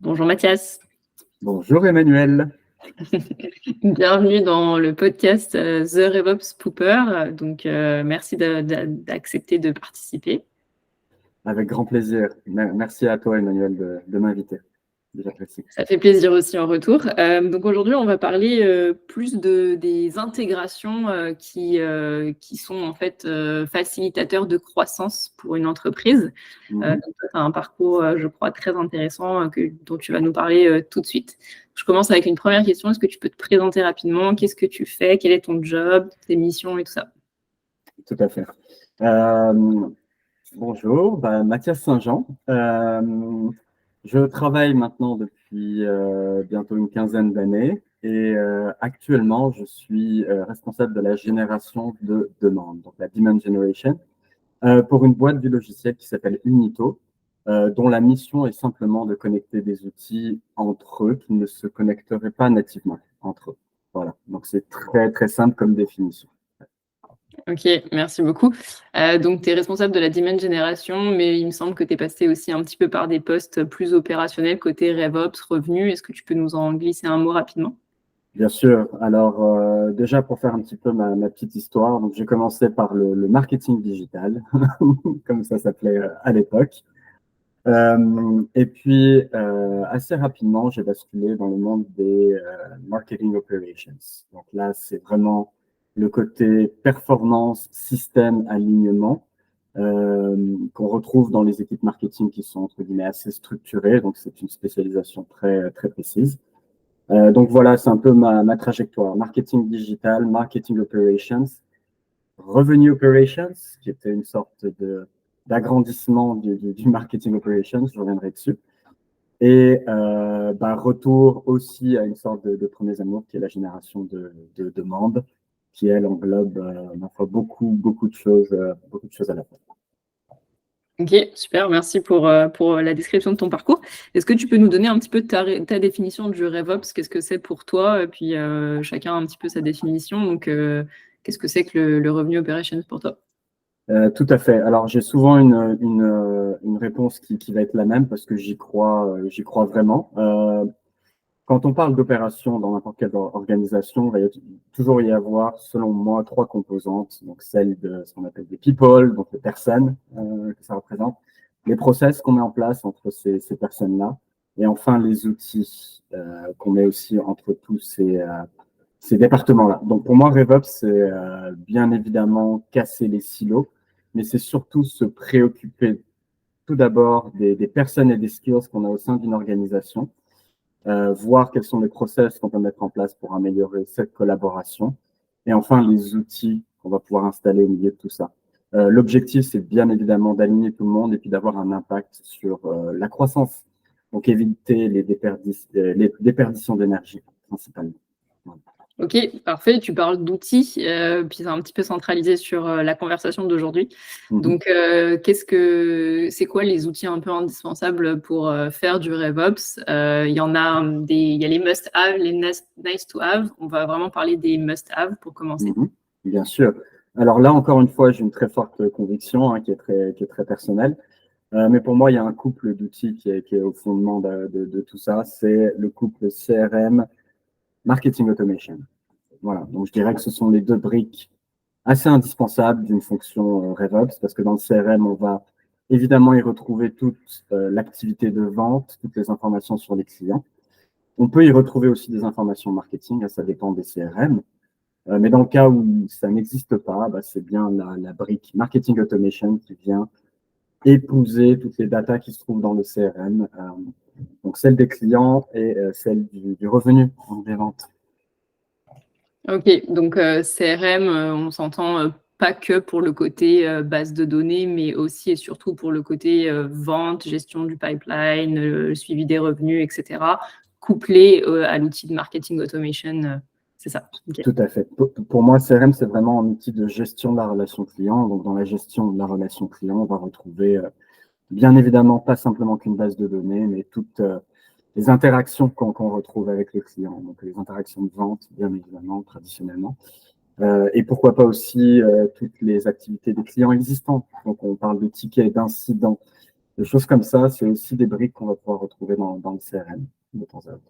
Bonjour Mathias. Bonjour Emmanuel. Bienvenue dans le podcast The RevOps Pooper. Merci d'accepter de participer. Avec grand plaisir. Merci à toi Emmanuel de m'inviter. J'apprécie. Ça fait plaisir aussi en retour. Donc aujourd'hui, on va parler plus des intégrations qui sont en fait facilitateurs de croissance pour une entreprise. Donc toi, tu as un parcours, je crois, très intéressant dont tu vas nous parler tout de suite. Je commence avec une première question. Est-ce que tu peux te présenter rapidement? Qu'est-ce que tu fais? Quel est ton job, tes missions et tout ça? Tout à fait. Bonjour, Mathias Saint-Jean. Je travaille maintenant depuis bientôt une quinzaine d'années et actuellement, je suis responsable de la génération de demandes, donc la demand generation, pour une boîte du logiciel qui s'appelle Unito, dont la mission est simplement de connecter des outils entre eux qui ne se connecteraient pas nativement entre eux. Voilà, donc c'est très, très simple comme définition. Ok, merci beaucoup. Donc, tu es responsable de la demand generation, mais il me semble que tu es passé aussi un petit peu par des postes plus opérationnels côté RevOps, revenus. Est-ce que tu peux nous en glisser un mot rapidement? Bien sûr. Alors, déjà, pour faire un petit peu ma petite histoire, donc j'ai commencé par le marketing digital, comme ça s'appelait à l'époque. Et puis, assez rapidement, j'ai basculé dans le monde des marketing operations. Donc là, c'est vraiment le côté performance, système, alignement qu'on retrouve dans les équipes marketing qui sont, entre guillemets, assez structurées. Donc, c'est une spécialisation très, très précise. Donc voilà, c'est un peu ma trajectoire. Marketing digital, marketing operations, revenue operations, qui était une sorte d'agrandissement du marketing operations, je reviendrai dessus. Et retour aussi à une sorte de premiers amours, qui est la génération de demandes, qui elle englobe beaucoup de choses à la fois. Ok, super, merci pour la description de ton parcours. Est-ce que tu peux nous donner un petit peu ta définition du RevOps? Qu'est-ce que c'est pour toi? Et puis chacun a un petit peu sa définition. Donc, qu'est-ce que c'est que le Revenue Operations pour toi? Tout à fait. Alors, j'ai souvent une réponse qui va être la même parce que j'y crois vraiment. Quand on parle d'opération dans n'importe quelle organisation, il va toujours y avoir, selon moi, trois composantes. Donc, celle de ce qu'on appelle des people, donc les personnes que ça représente, les process qu'on met en place entre ces personnes-là, et enfin les outils qu'on met aussi entre tous ces départements-là. Donc, pour moi, RevOps, c'est bien évidemment casser les silos, mais c'est surtout se préoccuper tout d'abord des personnes et des skills qu'on a au sein d'une organisation, voir quels sont les process qu'on peut mettre en place pour améliorer cette collaboration, et enfin les outils qu'on va pouvoir installer au milieu de tout ça. L'objectif, c'est bien évidemment d'aligner tout le monde et puis d'avoir un impact sur la croissance. Donc, éviter les déperditions d'énergie, principalement. Voilà. Ok, parfait. Tu parles d'outils, puis c'est un petit peu centralisé sur la conversation d'aujourd'hui. Donc, c'est quoi les outils un peu indispensables pour faire du RevOps? Il y en a il y a les must-have, les nice to have. On va vraiment parler des must-have pour commencer. Bien sûr. Alors là, encore une fois, j'ai une très forte conviction qui est très personnelle. Mais pour moi, il y a un couple d'outils qui est au fondement de tout ça. C'est le couple CRM, Marketing Automation. Voilà. Donc, je dirais que ce sont les deux briques assez indispensables d'une fonction RevOps, parce que dans le CRM, on va évidemment y retrouver toute l'activité de vente, toutes les informations sur les clients. On peut y retrouver aussi des informations marketing, ça dépend des CRM. Mais dans le cas où ça n'existe pas, c'est bien la brique Marketing Automation qui vient épouser toutes les datas qui se trouvent dans le CRM, donc celle des clients et celle du revenu des ventes. Ok, donc CRM, on s'entend pas que pour le côté base de données, mais aussi et surtout pour le côté vente, gestion du pipeline, le suivi des revenus, etc., couplé à l'outil de marketing automation, c'est ça. Okay. Tout à fait. Pour moi, CRM, c'est vraiment un outil de gestion de la relation client. Donc, dans la gestion de la relation client, on va retrouver bien évidemment pas simplement qu'une base de données, mais toutes les interactions qu'on retrouve avec le client. Donc, les interactions de vente, bien évidemment, traditionnellement. Et pourquoi pas aussi toutes les activités des clients existants. Donc, on parle de tickets, d'incidents, Des choses comme ça, c'est aussi des briques qu'on va pouvoir retrouver dans le CRM de temps à autre.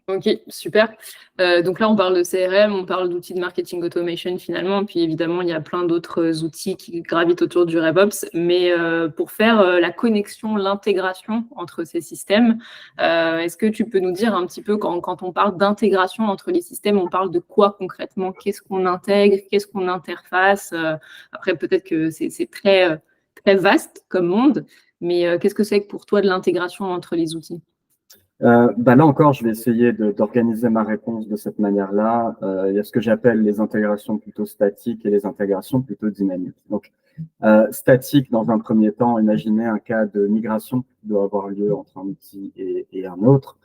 Ok, super. Donc là, on parle de CRM, on parle d'outils de marketing automation finalement, puis évidemment, il y a plein d'autres outils qui gravitent autour du RevOps, mais pour faire la connexion, l'intégration entre ces systèmes, est-ce que tu peux nous dire un petit peu, quand on parle d'intégration entre les systèmes, on parle de quoi concrètement? Qu'est-ce qu'on intègre? Qu'est-ce qu'on interface? Après, peut-être que c'est très, très vaste comme monde, mais qu'est-ce que c'est que pour toi de l'intégration entre les outils? Là encore, je vais essayer d'organiser ma réponse de cette manière-là. Il y a ce que j'appelle les intégrations plutôt statiques et les intégrations plutôt dynamiques. Donc, statique, dans un premier temps, imaginez un cas de migration qui doit avoir lieu entre un outil et un autre.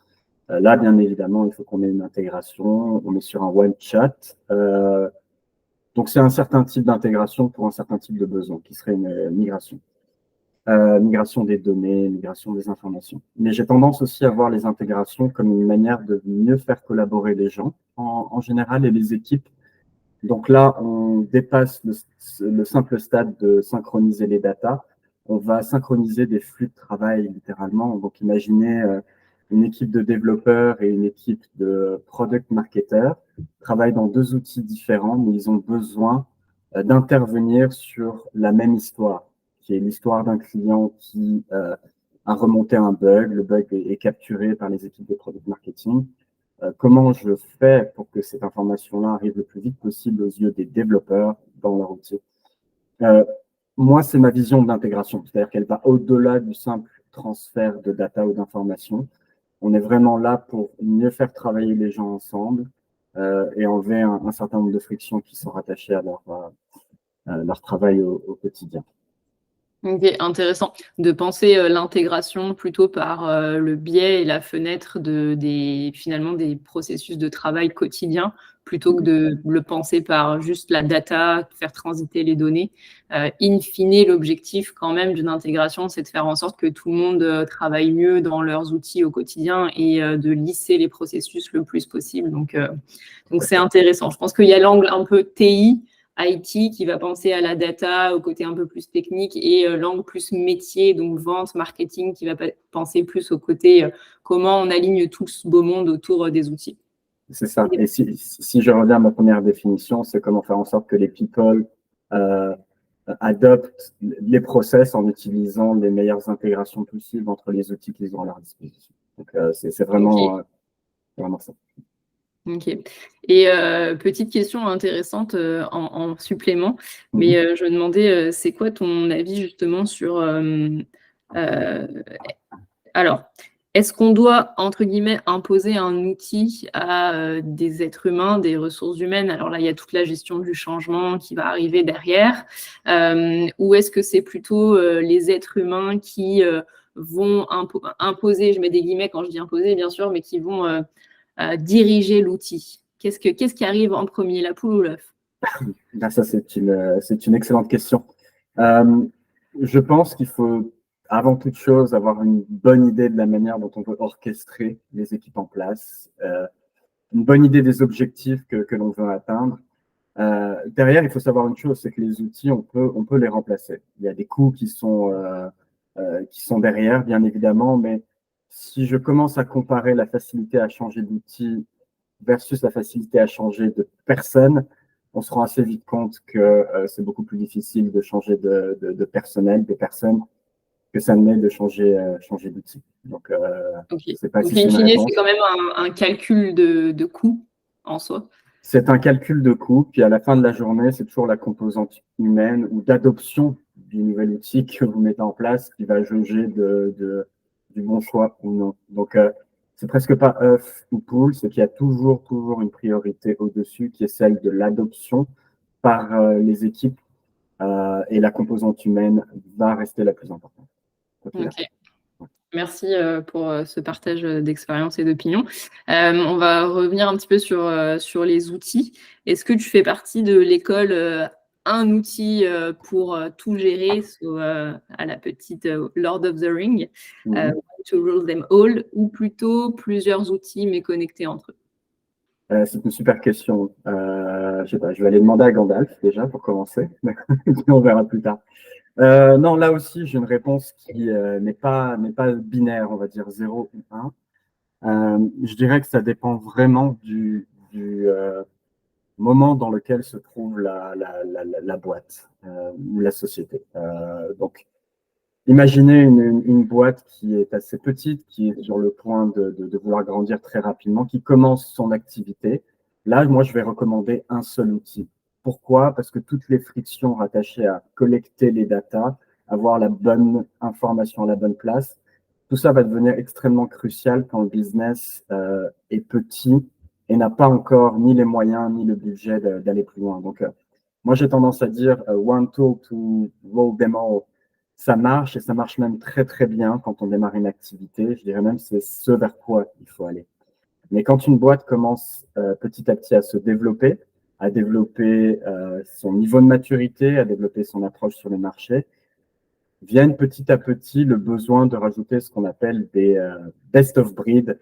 Là, bien évidemment, il faut qu'on ait une intégration. On est sur un web chat. Donc, c'est un certain type d'intégration pour un certain type de besoin, qui serait une migration. Migration des données, migration des informations. Mais j'ai tendance aussi à voir les intégrations comme une manière de mieux faire collaborer les gens en général et les équipes. Donc là, on dépasse le simple stade de synchroniser les datas. On va synchroniser des flux de travail littéralement. Donc imaginez une équipe de développeurs et une équipe de product marketers travaillent dans deux outils différents, mais ils ont besoin d'intervenir sur la même histoire, qui est l'histoire d'un client qui a remonté un bug. Le bug est capturé par les équipes de product marketing. Comment je fais pour que cette information-là arrive le plus vite possible aux yeux des développeurs dans leur outil. Moi, c'est ma vision de l'intégration, c'est-à-dire qu'elle va au-delà du simple transfert de data ou d'informations. On est vraiment là pour mieux faire travailler les gens ensemble et enlever un certain nombre de frictions qui sont rattachées à leur travail au quotidien. Ok, intéressant de penser l'intégration plutôt par le biais et la fenêtre finalement des processus de travail quotidien plutôt que de le penser par juste la data, faire transiter les données. In fine, l'objectif quand même d'une intégration, c'est de faire en sorte que tout le monde travaille mieux dans leurs outils au quotidien et de lisser les processus le plus possible. Donc c'est intéressant. Je pense qu'il y a l'angle un peu TI, IT qui va penser à la data, au côté un peu plus technique, et l'angle plus métier, donc vente, marketing, qui va penser plus au côté comment on aligne tout ce beau monde autour des outils. C'est ça. Et si je reviens à ma première définition, c'est comment faire en sorte que les people adoptent les process en utilisant les meilleures intégrations possibles entre les outils qu'ils ont à leur disposition. Donc, c'est vraiment, vraiment ça. Ok. Et petite question intéressante en supplément, mais je me demandais, c'est quoi ton avis justement sur... alors, est-ce qu'on doit, entre guillemets, imposer un outil à des êtres humains, des ressources humaines? Alors là, il y a toute la gestion du changement qui va arriver derrière. Ou est-ce que c'est plutôt les êtres humains qui vont imposer, je mets des guillemets quand je dis imposer, bien sûr, mais qui vont diriger l'outil? Qu'est-ce qui arrive en premier, la poule ou l'œuf? Ça, c'est une excellente question. Je pense qu'il faut, avant toute chose, avoir une bonne idée de la manière dont on veut orchestrer les équipes en place, une bonne idée des objectifs que l'on veut atteindre. Derrière, il faut savoir une chose, c'est que les outils, on peut les remplacer. Il y a des coûts qui sont derrière, bien évidemment, mais si je commence à comparer la facilité à changer d'outil versus la facilité à changer de personne, on se rend assez vite compte que c'est beaucoup plus difficile de changer de personnel, des personnes, que ça ne l'est de changer d'outil. Donc, c'est pas Donc, si c'est in une fine, réponse. c'est quand même un calcul de coût en soi. C'est un calcul de coût, puis à la fin de la journée, c'est toujours la composante humaine ou d'adoption du nouvel outil que vous mettez en place qui va jauger du bon choix ou non. Donc, c'est presque pas œuf ou poule, c'est qu'il y a toujours une priorité au-dessus qui est celle de l'adoption par les équipes et la composante humaine va rester la plus importante. Ok. Merci pour ce partage d'expérience et d'opinion. On va revenir un petit peu sur les outils. Est-ce que tu fais partie de l'école un outil pour tout gérer, à la petite Lord of the Ring, to rule them all, ou plutôt plusieurs outils mais connectés entre eux? C'est une super question. Je sais pas, je vais aller demander à Gandalf déjà pour commencer, puis on verra plus tard. Non, là aussi, j'ai une réponse qui n'est pas binaire, on va dire 0 ou 1. Je dirais que ça dépend vraiment du moment dans lequel se trouve la boîte ou la société. Donc, imaginez une boîte qui est assez petite, qui est sur le point de vouloir grandir très rapidement, qui commence son activité. Là, moi, je vais recommander un seul outil. Pourquoi? Parce que toutes les frictions rattachées à collecter les datas, avoir la bonne information à la bonne place, tout ça va devenir extrêmement crucial quand le business est petit et n'a pas encore ni les moyens ni le budget d'aller plus loin. Donc, moi, j'ai tendance à dire one tool to roll them all. Ça marche et ça marche même très très bien quand on démarre une activité. Je dirais même c'est ce vers quoi il faut aller. Mais quand une boîte commence petit à petit à développer son niveau de maturité, à développer son approche sur le marché, viennent petit à petit le besoin de rajouter ce qu'on appelle des best of breed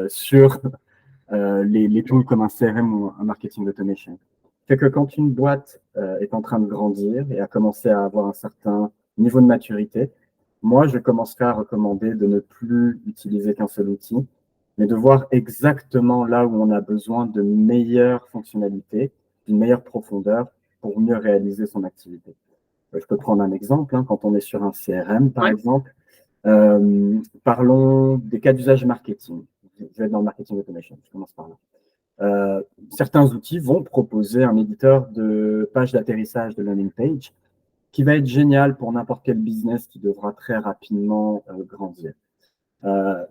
sur les tools comme un CRM ou un marketing automation. Fait que quand une boîte est en train de grandir et a commencé à avoir un certain niveau de maturité, moi, je commencerai à recommander de ne plus utiliser qu'un seul outil, mais de voir exactement là où on a besoin de meilleures fonctionnalités, d'une meilleure profondeur pour mieux réaliser son activité. Je peux prendre un exemple, hein, quand on est sur un CRM, par exemple, parlons des cas d'usage marketing. Je vais être dans le marketing automation, je commence par là. Certains outils vont proposer un éditeur de page d'atterrissage de landing page qui va être génial pour n'importe quel business qui devra très rapidement grandir.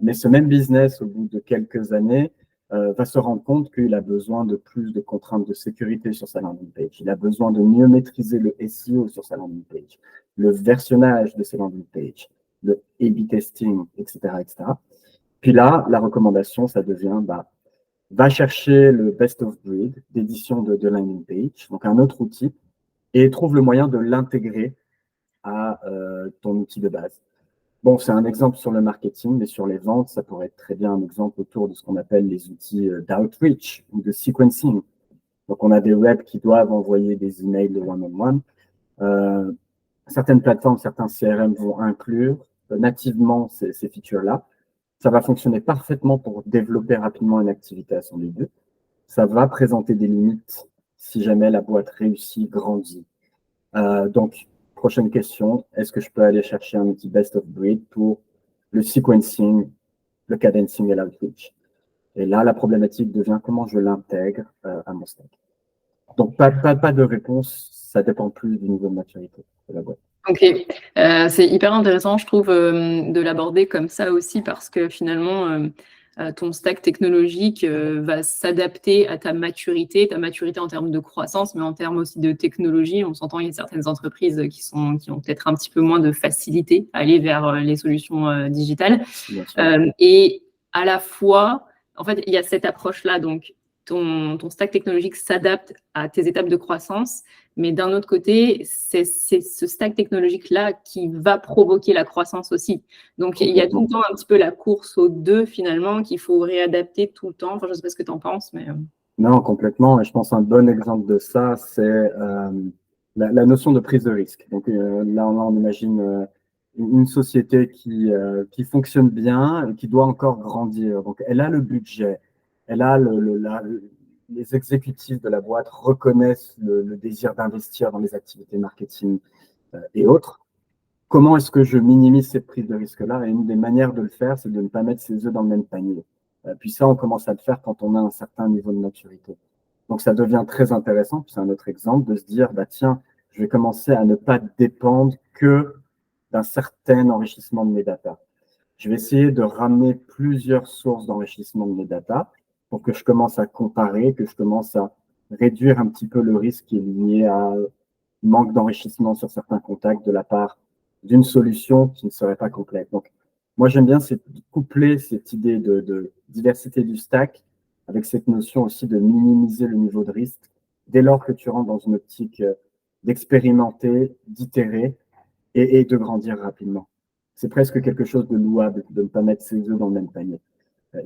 Mais ce même business, au bout de quelques années, va se rendre compte qu'il a besoin de plus de contraintes de sécurité sur sa landing page. Il a besoin de mieux maîtriser le SEO sur sa landing page, le versionnage de ses landing pages, le A/B testing, etc., etc. Puis là, la recommandation, ça devient, va chercher le best of breed d'édition de landing page, donc un autre outil, et trouve le moyen de l'intégrer à ton outil de base. Bon, c'est un exemple sur le marketing, mais sur les ventes, ça pourrait être très bien un exemple autour de ce qu'on appelle les outils d'outreach ou de sequencing. Donc, on a des reps qui doivent envoyer des emails de one-on-one. Certaines plateformes, certains CRM vont inclure nativement ces features-là. Ça va fonctionner parfaitement pour développer rapidement une activité à son début. Ça va présenter des limites si jamais la boîte réussit, grandit. Donc, prochaine question, est-ce que je peux aller chercher un outil best of breed pour le sequencing, le cadencing et l'outreach? Et là, la problématique devient comment je l'intègre à mon stack. Donc, pas de réponse, ça dépend plus du niveau de maturité de la boîte. Ok, c'est hyper intéressant, je trouve, de l'aborder comme ça aussi parce que finalement, ton stack technologique va s'adapter à ta maturité en termes de croissance, mais en termes aussi de technologie. On s'entend, il y a certaines entreprises qui ont peut-être un petit peu moins de facilité à aller vers les solutions digitales. Et à la fois, en fait, il y a cette approche-là, donc ton stack technologique s'adapte à tes étapes de croissance, mais d'un autre côté, c'est ce stack technologique-là qui va provoquer la croissance aussi. Donc, il y a tout le temps un petit peu la course aux deux, finalement, qu'il faut réadapter tout le temps. Enfin, je ne sais pas ce que tu en penses, mais… Non, complètement. Et je pense un bon exemple de ça, c'est la notion de prise de risque. Donc là, on imagine une société qui fonctionne bien et qui doit encore grandir. Donc, elle a le budget, elle a les exécutifs de la boîte reconnaissent le désir d'investir dans les activités marketing et autres. Comment est-ce que je minimise cette prise de risque-là? Et une des manières de le faire, c'est de ne pas mettre ses œufs dans le même panier. Puis ça, on commence à le faire quand on a un certain niveau de maturité. Donc, ça devient très intéressant, puis c'est un autre exemple, de se dire, tiens, je vais commencer à ne pas dépendre que d'un certain enrichissement de mes datas. Je vais essayer de ramener plusieurs sources d'enrichissement de mes datas pour que je commence à comparer, que je commence à réduire un petit peu le risque qui est lié à manque d'enrichissement sur certains contacts de la part d'une solution qui ne serait pas complète. Donc, moi, j'aime bien coupler cette idée de diversité du stack avec cette notion aussi de minimiser le niveau de risque dès lors que tu rentres dans une optique d'expérimenter, d'itérer et de grandir rapidement. C'est presque quelque chose de louable de ne pas mettre ses œufs dans le même panier.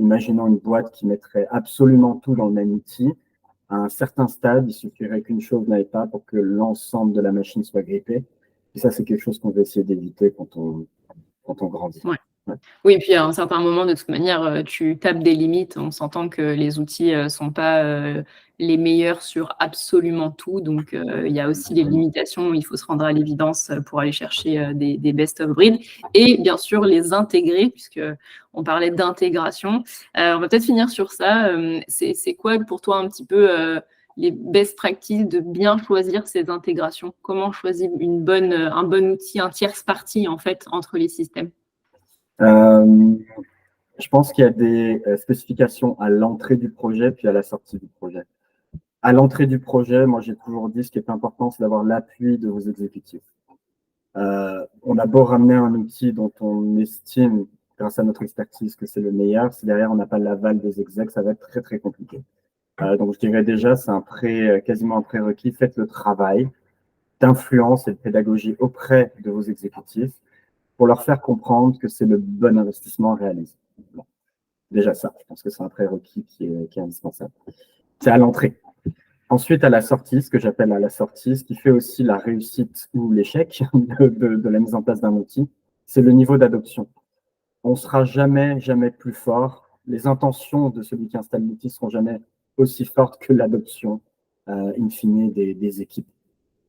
Imaginons une boîte qui mettrait absolument tout dans le même outil. À un certain stade, il suffirait qu'une chose n'aille pas pour que l'ensemble de la machine soit grippée. Et ça, c'est quelque chose qu'on veut essayer d'éviter quand on grandit. Ouais. Ouais. Oui, et puis à un certain moment, de toute manière, tu tapes des limites. On s'entend que les outils sont pas les meilleurs sur absolument tout. Donc, il y a aussi les limitations. Il faut se rendre à l'évidence pour aller chercher des best of breed. Et bien sûr, les intégrer, puisque on parlait d'intégration. On va peut-être finir sur ça. C'est quoi pour toi un petit peu les best practices de bien choisir ces intégrations? Comment choisir un bon outil, un tierce partie en fait entre les systèmes? Je pense qu'il y a des spécifications à l'entrée du projet puis à la sortie du projet. À l'entrée du projet, moi j'ai toujours dit ce qui est important, c'est d'avoir l'appui de vos exécutifs. On a beau ramener un outil dont on estime, grâce à notre expertise, que c'est le meilleur, si derrière on n'a pas l'aval des execs, ça va être très très compliqué. Donc je dirais déjà, c'est quasiment un prérequis. Faites le travail d'influence et de pédagogie auprès de vos exécutifs pour leur faire comprendre que c'est le bon investissement à réaliser. Bon. Déjà ça, je pense que c'est un prérequis qui est indispensable. C'est à l'entrée. Ensuite, à la sortie, ce que j'appelle à la sortie, ce qui fait aussi la réussite ou l'échec de la mise en place d'un outil, c'est le niveau d'adoption. On ne sera jamais plus fort. Les intentions de celui qui installe l'outil ne seront jamais aussi fortes que l'adoption, in fine, des équipes.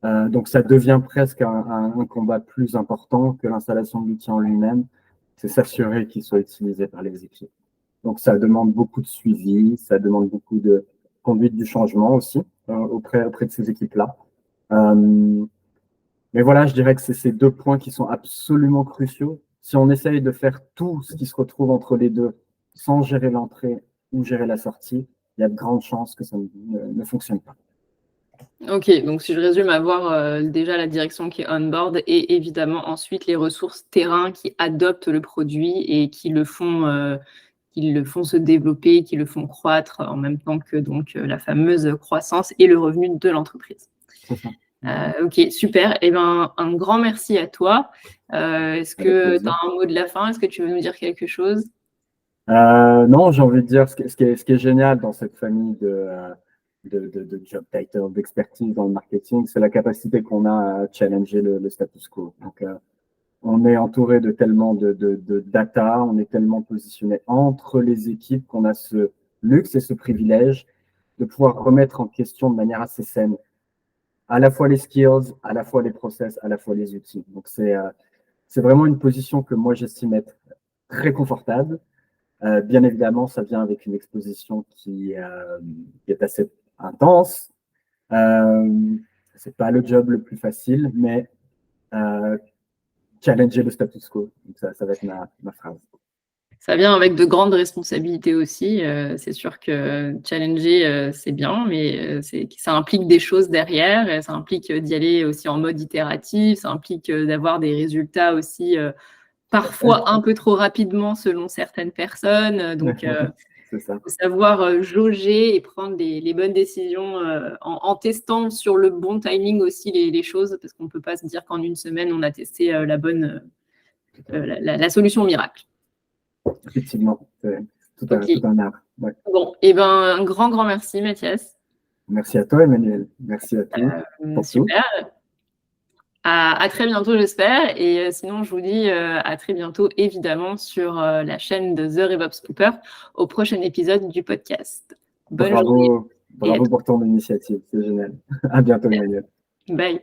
Donc, ça devient presque un combat plus important que l'installation de l'outil en lui-même. C'est s'assurer qu'il soit utilisé par les équipes. Donc, ça demande beaucoup de suivi, ça demande beaucoup de conduite du changement aussi auprès de ces équipes-là. Mais voilà, je dirais que c'est ces deux points qui sont absolument cruciaux. Si on essaye de faire tout ce qui se retrouve entre les deux sans gérer l'entrée ou gérer la sortie, il y a de grandes chances que ça ne fonctionne pas. Ok, donc si je résume, avoir déjà la direction qui est on-board et évidemment ensuite les ressources terrain qui adoptent le produit et qui le font se développer, qui le font croître en même temps que donc la fameuse croissance et le revenu de l'entreprise. Ok, super. Eh ben, un grand merci à toi. Est-ce que tu as un mot de la fin? Est-ce que tu veux nous dire quelque chose? Non, j'ai envie de dire ce qui est génial dans cette famille de job title, d'expertise dans le marketing, c'est la capacité qu'on a à challenger le status quo. Donc, on est entouré de tellement de data, on est tellement positionné entre les équipes qu'on a ce luxe et ce privilège de pouvoir remettre en question de manière assez saine à la fois les skills, à la fois les process, à la fois les outils. Donc, c'est vraiment une position que moi, j'estime être très confortable. Bien évidemment, ça vient avec une exposition qui est assez intense. C'est pas le job le plus facile, mais challenger le status quo. Donc ça va être ma phrase. Ça vient avec de grandes responsabilités aussi. C'est sûr que challenger, c'est bien, mais ça implique des choses derrière. Et ça implique d'y aller aussi en mode itératif. Ça implique d'avoir des résultats aussi parfois un peu trop rapidement selon certaines personnes. Donc, il faut savoir jauger et prendre les bonnes décisions en testant sur le bon timing aussi les choses, parce qu'on ne peut pas se dire qu'en une semaine, on a testé la solution miracle. Effectivement, c'est tout un art. Ouais. Bon, et ben un grand merci, Mathias. Merci à toi, Emmanuel. Merci à tous. Super. À très bientôt, j'espère. Et sinon, je vous dis à très bientôt, évidemment, sur la chaîne de The RevOps Cooper, au prochain épisode du podcast. Bonne journée. Bravo pour ton initiative, c'est génial. À bientôt, Emmanuel. Bye.